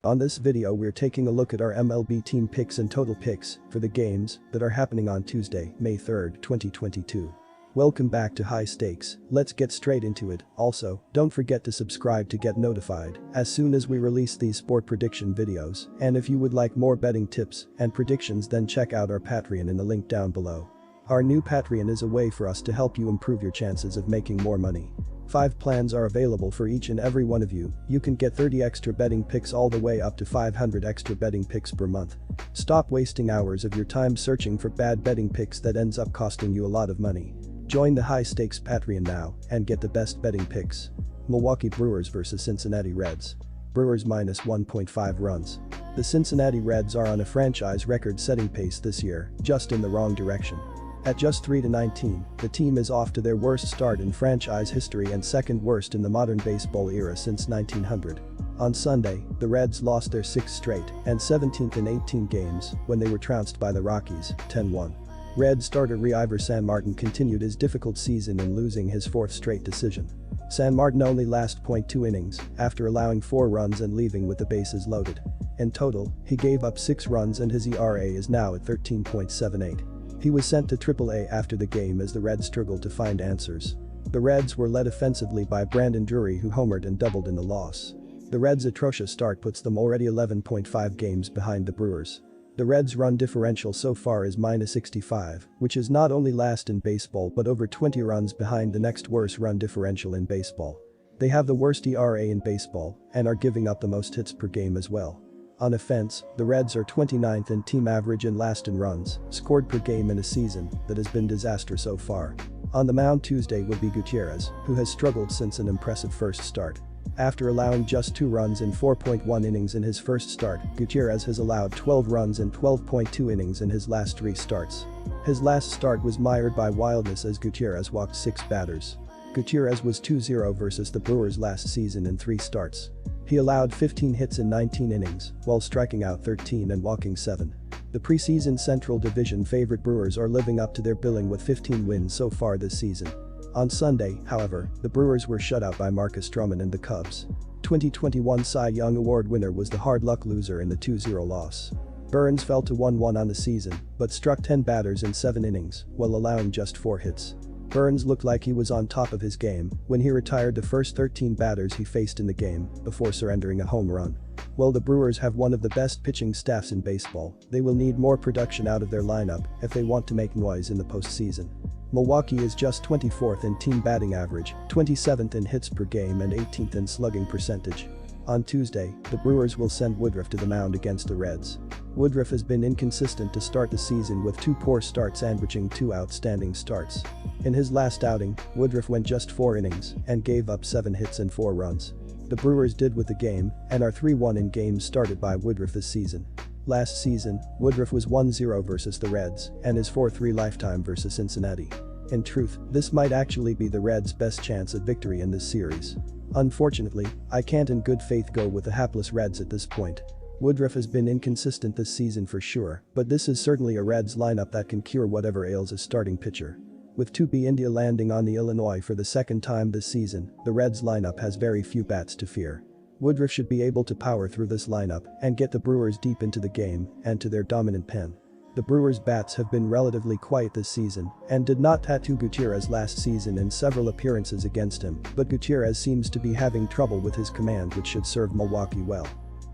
On this video we're taking a look at our MLB team picks and total picks for the games that are happening on Tuesday, May 3rd, 2022. Welcome back to High Stakes, let's get straight into it. Also, don't forget to subscribe to get notified as soon as we release these sport prediction videos, and if you would like more betting tips and predictions then check out our Patreon in the link down below. Our new Patreon is a way for us to help you improve your chances of making more money. 5 plans are available for each and every one of you. You can get 30 extra betting picks all the way up to 500 extra betting picks per month. Stop wasting hours of your time searching for bad betting picks that ends up costing you a lot of money. Join the High Stakes Patreon now and get the best betting picks. Milwaukee Brewers vs Cincinnati Reds. Brewers minus 1.5 runs. The Cincinnati Reds are on a franchise record-setting pace this year, just in the wrong direction. At just 3-19, the team is off to their worst start in franchise history and second worst in the modern baseball era since 1900. On Sunday, the Reds lost their 6th straight and 17th in 18 games when they were trounced by the Rockies, 10-1. Red starter Reiver Sanmartin continued his difficult season in losing his 4th straight decision. Sanmartin only lasted 0.2 innings after allowing 4 runs and leaving with the bases loaded. In total, he gave up 6 runs and his ERA is now at 13.78. He was sent to AAA after the game as the Reds struggled to find answers. The Reds were led offensively by Brandon Drury who homered and doubled in the loss. The Reds' atrocious start puts them already 11.5 games behind the Brewers. The Reds' run differential so far is -65, which is not only last in baseball but over 20 runs behind the next worst run differential in baseball. They have the worst ERA in baseball and are giving up the most hits per game as well. On offense, the Reds are 29th in team average and last in runs scored per game in a season that has been disastrous so far. On the mound Tuesday will be Gutierrez, who has struggled since an impressive first start. After allowing just 2 runs in 4.1 innings in his first start, Gutierrez has allowed 12 runs in 12.2 innings in his last 3 starts. His last start was mired by wildness as Gutierrez walked 6 batters. Gutierrez was 2-0 versus the Brewers last season in 3 starts. He allowed 15 hits in 19 innings, while striking out 13 and walking 7. The preseason Central Division favorite Brewers are living up to their billing with 15 wins so far this season. On Sunday, however, the Brewers were shut out by Marcus Stroman and the Cubs. 2021 Cy Young Award winner was the hard luck loser in the 2-0 loss. Burns fell to 1-1 on the season, but struck 10 batters in 7 innings, while allowing just 4 hits. Burns looked like he was on top of his game when he retired the first 13 batters he faced in the game before surrendering a home run. While the Brewers have one of the best pitching staffs in baseball, they will need more production out of their lineup if they want to make noise in the postseason. Milwaukee is just 24th in team batting average, 27th in hits per game and 18th in slugging percentage. On Tuesday, the Brewers will send Woodruff to the mound against the Reds. Woodruff has been inconsistent to start the season with 2 poor starts sandwiching 2 outstanding starts. In his last outing, Woodruff went just 4 innings and gave up 7 hits and 4 runs. The Brewers did with the game and are 3-1 in games started by Woodruff this season. Last season, Woodruff was 1-0 versus the Reds and is 4-3 lifetime versus Cincinnati. In truth, this might actually be the Reds' best chance at victory in this series. Unfortunately, I can't in good faith go with the hapless Reds at this point. Woodruff has been inconsistent this season for sure, but this is certainly a Reds lineup that can cure whatever ails a starting pitcher. With 2B India landing on the Illinois for the 2nd time this season, the Reds lineup has very few bats to fear. Woodruff should be able to power through this lineup and get the Brewers deep into the game and to their dominant pen. The Brewers' bats have been relatively quiet this season and did not tattoo Gutierrez last season in several appearances against him, but Gutierrez seems to be having trouble with his command which should serve Milwaukee well.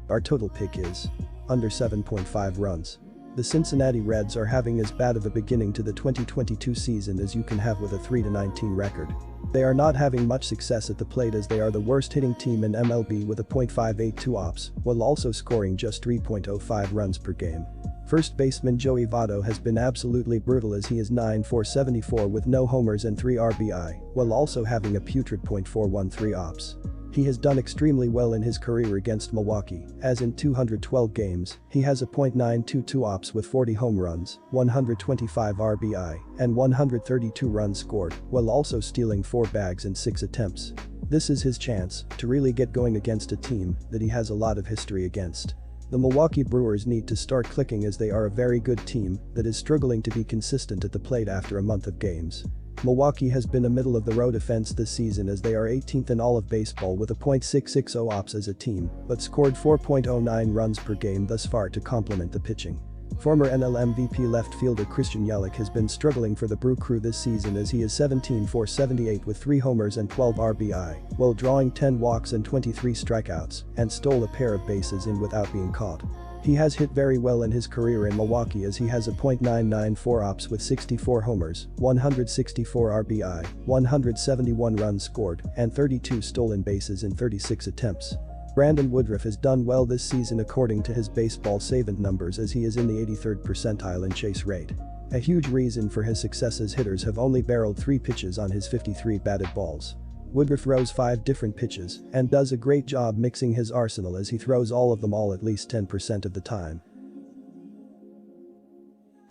Our total pick is under 7.5 runs. The Cincinnati Reds are having as bad of a beginning to the 2022 season as you can have with a 3-19 record. They are not having much success at the plate as they are the worst hitting team in MLB with a .582 ops, while also scoring just 3.05 runs per game. First baseman Joey Votto has been absolutely brutal as he is 9-for-74 with no homers and 3 RBI, while also having a putrid .413 ops. He has done extremely well in his career against Milwaukee, as in 212 games, he has a .922 ops with 40 home runs, 125 RBI, and 132 runs scored, while also stealing 4 bags in 6 attempts. This is his chance to really get going against a team that he has a lot of history against. The Milwaukee Brewers need to start clicking as they are a very good team that is struggling to be consistent at the plate after a month of games. Milwaukee has been a middle-of-the-road offense this season as they are 18th in all of baseball with a .660 ops as a team, but scored 4.09 runs per game thus far to complement the pitching. Former NL MVP left fielder Christian Yelich has been struggling for the Brew Crew this season as he is 17 for 78 with 3 homers and 12 RBI, while drawing 10 walks and 23 strikeouts, and stole a pair of bases in without being caught. He has hit very well in his career in Milwaukee as he has a .994 ops with 64 homers, 164 RBI, 171 runs scored, and 32 stolen bases in 36 attempts. Brandon Woodruff has done well this season according to his baseball savant numbers as he is in the 83rd percentile in chase rate. A huge reason for his success as hitters have only barreled 3 pitches on his 53 batted balls. Woodruff throws 5 different pitches and does a great job mixing his arsenal as he throws all of them all at least 10% of the time.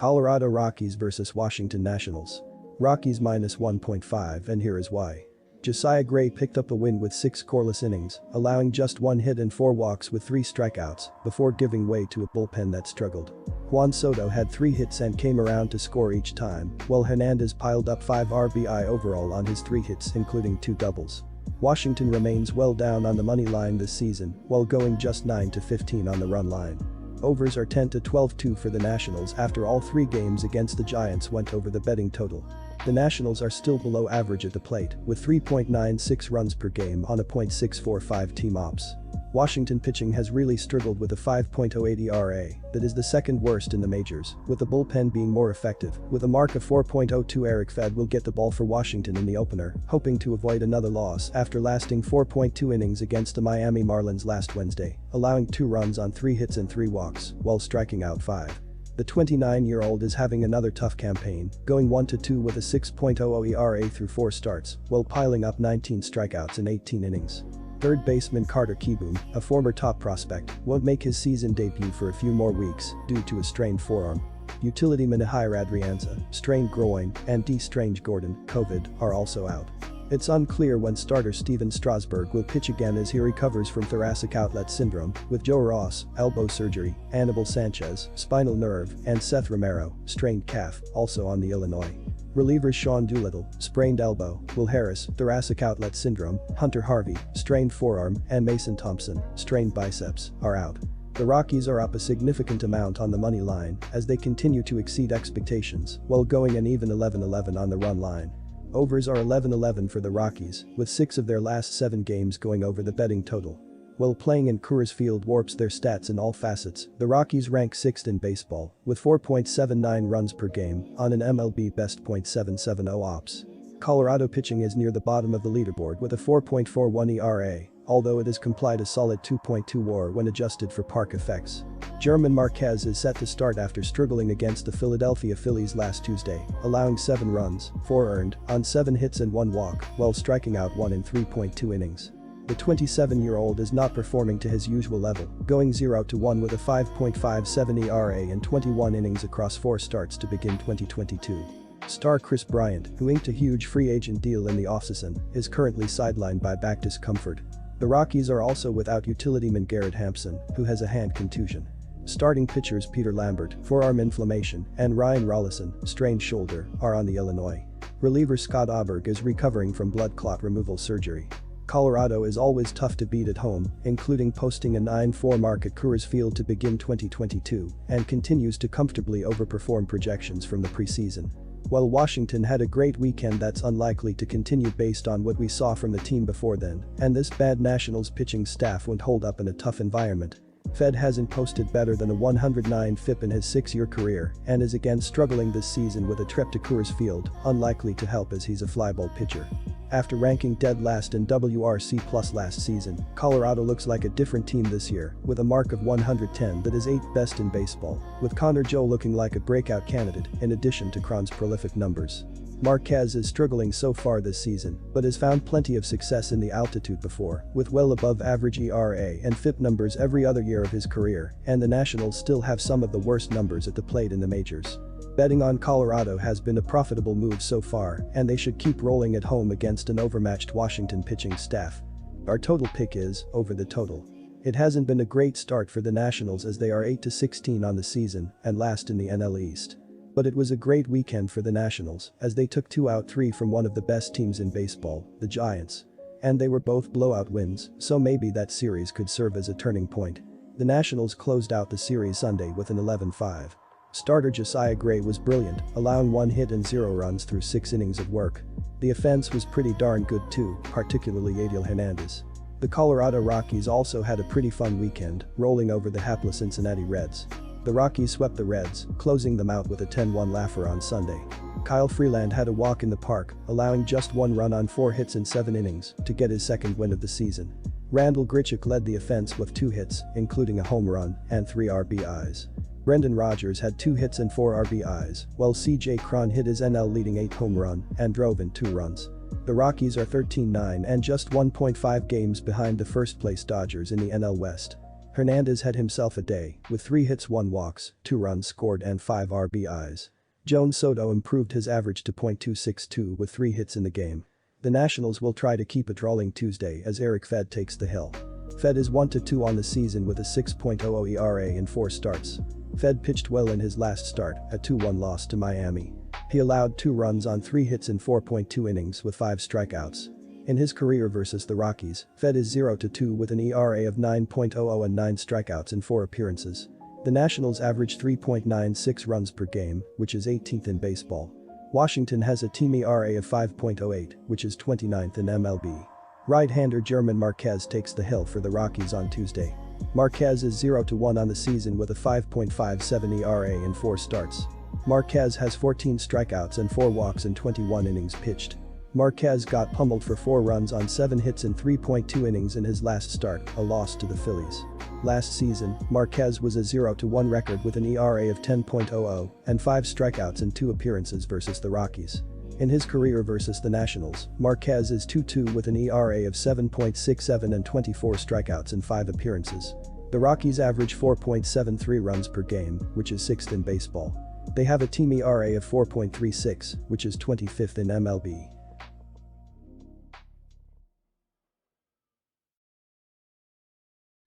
Colorado Rockies vs Washington Nationals. Rockies -1.5 and here is why. Josiah Gray picked up a win with 6 scoreless innings, allowing just 1 hit and 4 walks with 3 strikeouts before giving way to a bullpen that struggled. Juan Soto had 3 hits and came around to score each time, while Hernandez piled up 5 RBI overall on his 3 hits including 2 doubles. Washington remains well down on the money line this season, while going just 9-15 on the run line. Overs are 10-12-2 for the Nationals after all 3 games against the Giants went over the betting total. The Nationals are still below average at the plate, with 3.96 runs per game on a .645 team ops. Washington pitching has really struggled with a 5.08 ERA that is the second worst in the majors, with the bullpen being more effective. With a mark of 4.02, Eric Fed will get the ball for Washington in the opener, hoping to avoid another loss after lasting 4.2 innings against the Miami Marlins last Wednesday, allowing 2 runs on 3 hits and 3 walks, while striking out 5. The 29-year-old is having another tough campaign, going 1-2 with a 6.00 ERA through 4 starts, while piling up 19 strikeouts in 18 innings. Third baseman Carter Kieboom, a former top prospect, won't make his season debut for a few more weeks due to a strained forearm. Utility man Ehire Adrianza, strained groin, and D. Strange Gordon, COVID, are also out. It's unclear when starter Steven Strasburg will pitch again as he recovers from thoracic outlet syndrome, with Joe Ross, elbow surgery, Anibal Sanchez, spinal nerve, and Seth Romero, strained calf, also on the Illinois. Relievers Sean Doolittle, sprained elbow, Will Harris, thoracic outlet syndrome, Hunter Harvey, strained forearm, and Mason Thompson, strained biceps, are out. The Rockies are up a significant amount on the money line as they continue to exceed expectations while going an even 11-11 on the run line. Overs are 11-11 for the Rockies, with 6 of their last 7 games going over the betting total. While playing in Coors Field warps their stats in all facets, the Rockies rank 6th in baseball, with 4.79 runs per game on an MLB best .770 ops. Colorado pitching is near the bottom of the leaderboard with a 4.41 ERA, although it has complied a solid 2.2 WAR when adjusted for park effects. German Marquez is set to start after struggling against the Philadelphia Phillies last Tuesday, allowing 7 runs, 4 earned, on 7 hits and 1 walk, while striking out 1 in 3.2 innings. The 27-year-old is not performing to his usual level, going 0-1 with a 5.57 ERA in 21 innings across 4 starts to begin 2022. Star Chris Bryant, who inked a huge free agent deal in the offseason, is currently sidelined by back discomfort. The Rockies are also without utilityman Garrett Hampson, who has a hand contusion. Starting pitchers Peter Lambert, forearm inflammation, and Ryan Rollison, strained shoulder, are on the Illinois. Reliever Scott Auberg is recovering from blood clot removal surgery. Colorado is always tough to beat at home, including posting a 9-4 mark at Coors Field to begin 2022, and continues to comfortably overperform projections from the preseason. While Washington had a great weekend that's unlikely to continue based on what we saw from the team before then, and this bad Nationals pitching staff won't hold up in a tough environment. Fed hasn't posted better than a 109 FIP in his 6-year career and is again struggling this season with a trip to Coors Field, unlikely to help as he's a flyball pitcher. After ranking dead last in WRC Plus last season, Colorado looks like a different team this year, with a mark of 110 that is 8th best in baseball, with Connor Joe looking like a breakout candidate in addition to Cron's prolific numbers. Marquez is struggling so far this season, but has found plenty of success in the altitude before, with well above average ERA and FIP numbers every other year of his career, and the Nationals still have some of the worst numbers at the plate in the majors. Betting on Colorado has been a profitable move so far, and they should keep rolling at home against an overmatched Washington pitching staff. Our total pick is over the total. It hasn't been a great start for the Nationals as they are 8-16 on the season and last in the NL East. But it was a great weekend for the Nationals as they took 2 out 3 from one of the best teams in baseball, the Giants. And they were both blowout wins, so maybe that series could serve as a turning point. The Nationals closed out the series Sunday with an 11-5. Starter Josiah Gray was brilliant, allowing 1 hit and 0 runs through 6 innings of work. The offense was pretty darn good too, particularly Yadiel Hernandez. The Colorado Rockies also had a pretty fun weekend, rolling over the hapless Cincinnati Reds. The Rockies swept the Reds, closing them out with a 10-1 laugher on Sunday. Kyle Freeland had a walk in the park, allowing just 1 run on 4 hits in 7 innings to get his second win of the season. Randall Grichuk led the offense with 2 hits, including a home run and 3 RBIs. Brendan Rodgers had 2 hits and 4 RBIs, while CJ Cron hit his NL-leading 8th home run and drove in 2 runs. The Rockies are 13-9 and just 1.5 games behind the first-place Dodgers in the NL West. Hernandez had himself a day, with 3 hits 1 walks, 2 runs scored and 5 RBIs. Jones Soto improved his average to .262 with 3 hits in the game. The Nationals will try to keep it rolling Tuesday as Eric Fed takes the hill. Fed is 1-2 on the season with a 6.00 ERA in 4 starts. Fed pitched well in his last start, a 2-1 loss to Miami. He allowed 2 runs on 3 hits in 4.2 innings with 5 strikeouts. In his career versus the Rockies, Fed is 0-2 with an ERA of 9.00 and 9 strikeouts in 4 appearances. The Nationals average 3.96 runs per game, which is 18th in baseball. Washington has a team ERA of 5.08, which is 29th in MLB. Right-hander German Marquez takes the hill for the Rockies on Tuesday. Marquez is 0-1 on the season with a 5.57 ERA in 4 starts. Marquez has 14 strikeouts and 4 walks in 21 innings pitched. Marquez got pummeled for 4 runs on 7 hits in 3.2 innings in his last start, a loss to the Phillies. Last season, Marquez was a 0-1 record with an ERA of 10.00 and 5 strikeouts in 2 appearances versus the Rockies. In his career versus the Nationals, Marquez is 2-2 with an ERA of 7.67 and 24 strikeouts in 5 appearances. The Rockies average 4.73 runs per game, which is 6th in baseball. They have a team ERA of 4.36, which is 25th in MLB.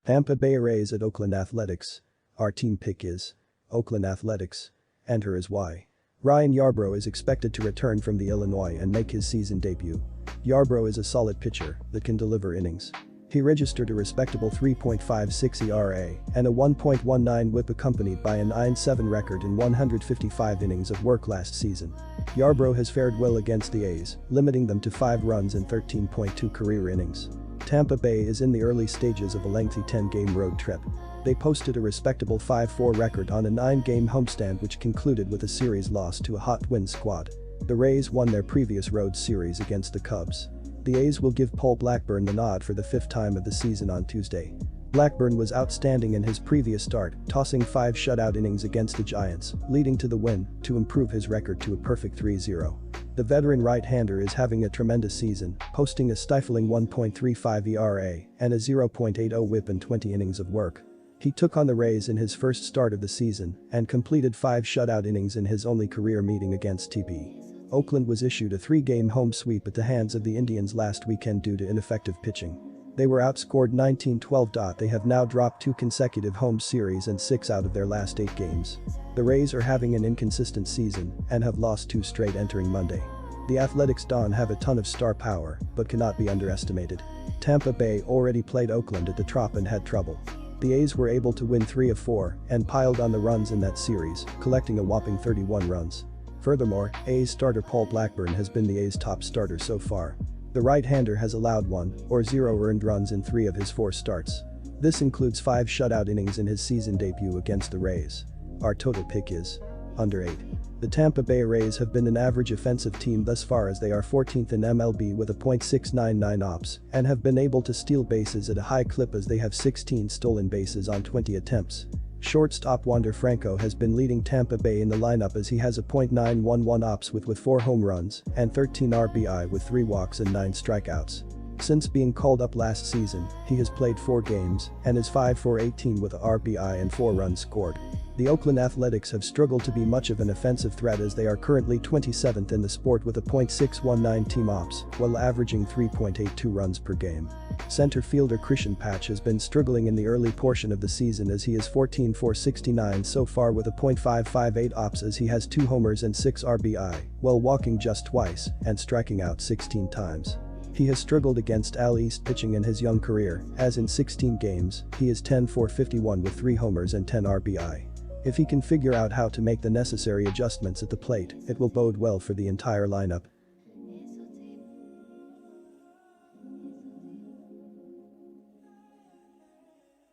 Tampa Bay Rays at Oakland Athletics. Our team pick is Oakland Athletics. And here is why. Ryan Yarbrough is expected to return from the Illinois and make his season debut. Yarbrough is a solid pitcher that can deliver innings. He registered a respectable 3.56 ERA and a 1.19 WHIP accompanied by a 9-7 record in 155 innings of work last season. Yarbrough has fared well against the A's, limiting them to 5 runs in 13.2 career innings. Tampa Bay is in the early stages of a lengthy 10-game road trip. They posted a respectable 5-4 record on a 9-game homestand which concluded with a series loss to a hot Twins squad. The Rays won their previous road series against the Cubs. The A's will give Paul Blackburn the nod for the 5th time of the season on Tuesday. Blackburn was outstanding in his previous start, tossing 5 shutout innings against the Giants, leading to the win to improve his record to a perfect 3-0. The veteran right-hander is having a tremendous season, posting a stifling 1.35 ERA and a 0.80 WHIP in 20 innings of work. He took on the Rays in his first start of the season and completed 5 shutout innings in his only career meeting against TP. Oakland was issued a 3-game home sweep at the hands of the Indians last weekend due to ineffective pitching. They were outscored 19-12. They have now dropped 2 consecutive home series and 6 out of their last 8 games. The Rays are having an inconsistent season and have lost 2 straight entering Monday. The Athletics don't have a ton of star power but cannot be underestimated. Tampa Bay already played Oakland at the Trop and had trouble. The A's were able to win 3 of 4 and piled on the runs in that series, collecting a whopping 31 runs. Furthermore, A's starter Paul Blackburn has been the A's top starter so far. The right-hander has allowed 1 or 0 earned runs in 3 of his 4 starts. This includes 5 shutout innings in his season debut against the Rays. Our total pick is under 8. The Tampa Bay Rays have been an average offensive team thus far as they are 14th in MLB with a .699 ops and have been able to steal bases at a high clip as they have 16 stolen bases on 20 attempts. Shortstop Wander Franco has been leading Tampa Bay in the lineup as he has a .911 ops with 4 home runs and 13 RBI with 3 walks and 9 strikeouts. Since being called up last season, he has played 4 games and is 5 for 18 with a RBI and 4 runs scored. The Oakland Athletics have struggled to be much of an offensive threat as they are currently 27th in the sport with a .619 team ops, while averaging 3.82 runs per game. Center fielder Christian Patch has been struggling in the early portion of the season as he is 14 for 69 so far with a .558 ops as he has 2 homers and 6 RBI, while walking just twice and striking out 16 times. He has struggled against AL East pitching in his young career, as in 16 games, he is 10 for 51 with 3 homers and 10 RBI. If he can figure out how to make the necessary adjustments at the plate, it will bode well for the entire lineup.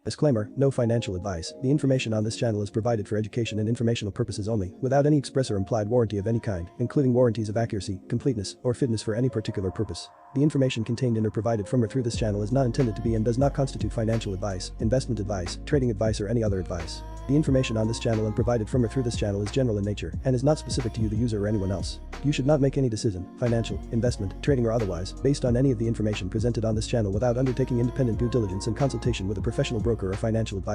Disclaimer, no financial advice. The information on this channel is provided for education and informational purposes only, without any express or implied warranty of any kind, including warranties of accuracy, completeness, or fitness for any particular purpose. The information contained in or provided from or through this channel is not intended to be and does not constitute financial advice, investment advice, trading advice, or any other advice. The information on this channel and provided from or through this channel is general in nature and is not specific to you the user or anyone else. You should not make any decision, financial, investment, trading or otherwise, based on any of the information presented on this channel without undertaking independent due diligence and consultation with a professional broker or financial advisor.